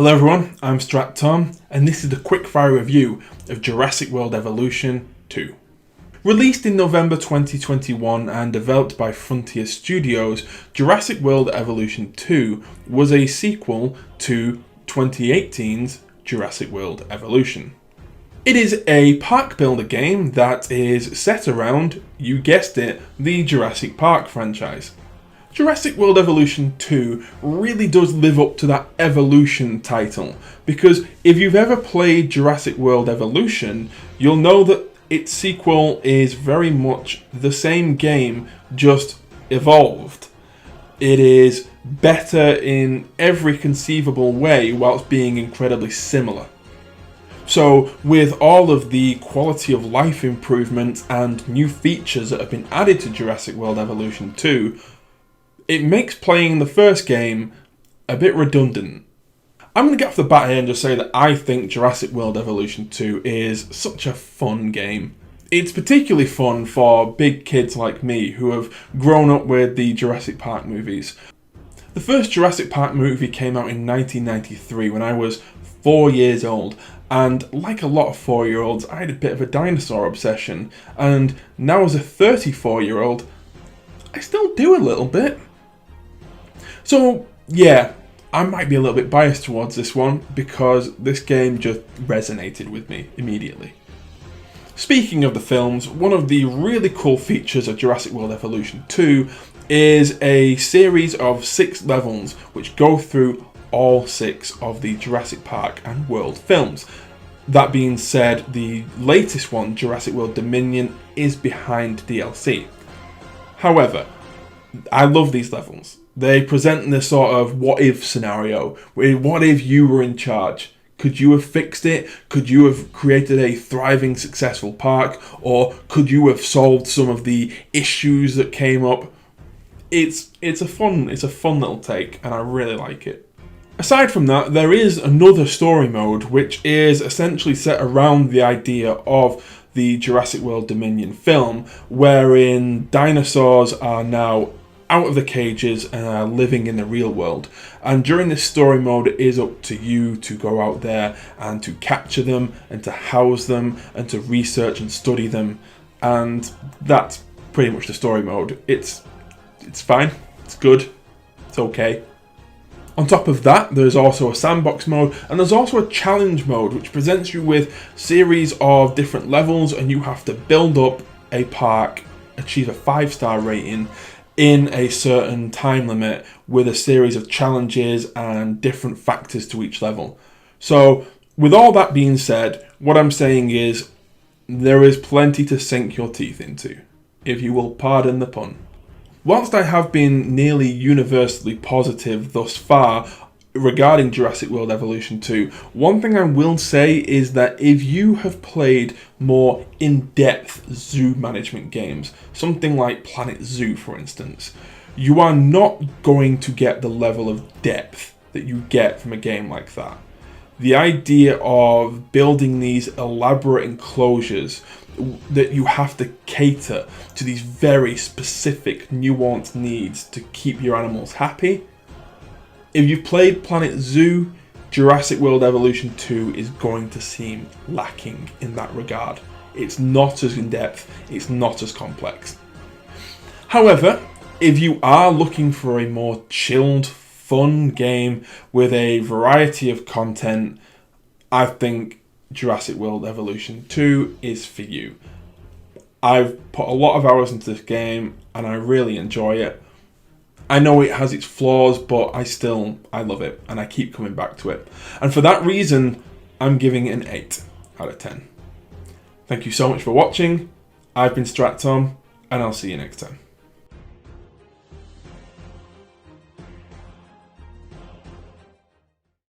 Hello everyone, I'm Strat Tom, and this is the Quickfire review of Jurassic World Evolution 2. Released in November 2021 and developed by Frontier Studios, Jurassic World Evolution 2 was a sequel to 2018's Jurassic World Evolution. It is a park builder game that is set around, you guessed it, the Jurassic Park franchise. Jurassic World Evolution 2 really does live up to that Evolution title, because if you've ever played Jurassic World Evolution, you'll know that its sequel is very much the same game, just evolved. It is better in every conceivable way whilst being incredibly similar. So with all of the quality of life improvements and new features that have been added to Jurassic World Evolution 2, it makes playing the first game a bit redundant. I'm going to get off the bat here and just say that I think Jurassic World Evolution 2 is such a fun game. It's particularly fun for big kids like me who have grown up with the Jurassic Park movies. The first Jurassic Park movie came out in 1993 when I was 4 years old, and like a lot of 4-year-olds, I had a bit of a dinosaur obsession, and now as a 34-year-old, I still do a little bit. So yeah, I might be a little bit biased towards this one because this game just resonated with me immediately. Speaking of the films, one of the really cool features of Jurassic World Evolution 2 is a series of 6 levels which go through all 6 of the Jurassic Park and World films. That being said, the latest one, Jurassic World Dominion, is behind DLC. However, I love these levels. They present this sort of what-if scenario. What if you were in charge? Could you have fixed it? Could you have created a thriving, successful park? Or could you have solved some of the issues that came up? It's a fun little take, and I really like it. Aside from that, there is another story mode, which is essentially set around the idea of the Jurassic World Dominion film, wherein dinosaurs are now out of the cages and are living in the real world. And during this story mode, it is up to you to go out there and to capture them and to house them and to research and study them. And that's pretty much the story mode. It's fine, it's good, it's okay. On top of that, there's also a sandbox mode, and there's also a challenge mode, which presents you with a series of different levels, and you have to build up a park, achieve a 5-star rating in a certain time limit with a series of challenges and different factors to each level. So, with all that being said, what I'm saying is there is plenty to sink your teeth into, if you will pardon the pun. Whilst I have been nearly universally positive thus far regarding Jurassic World Evolution 2, one thing I will say is that if you have played more in-depth zoo management games, something like Planet Zoo for instance, you are not going to get the level of depth that you get from a game like that. The idea of building these elaborate enclosures that you have to cater to these very specific, nuanced needs to keep your animals happy. If you've played Planet Zoo, Jurassic World Evolution 2 is going to seem lacking in that regard. It's not as in-depth, it's not as complex. However, if you are looking for a more chilled, fun game with a variety of content, I think Jurassic World Evolution 2 is for you. I've put a lot of hours into this game and I really enjoy it. I know it has its flaws, but I love it and I keep coming back to it. And for that reason, I'm giving it an 8 out of 10. Thank you so much for watching. I've been Strat Tom, and I'll see you next time.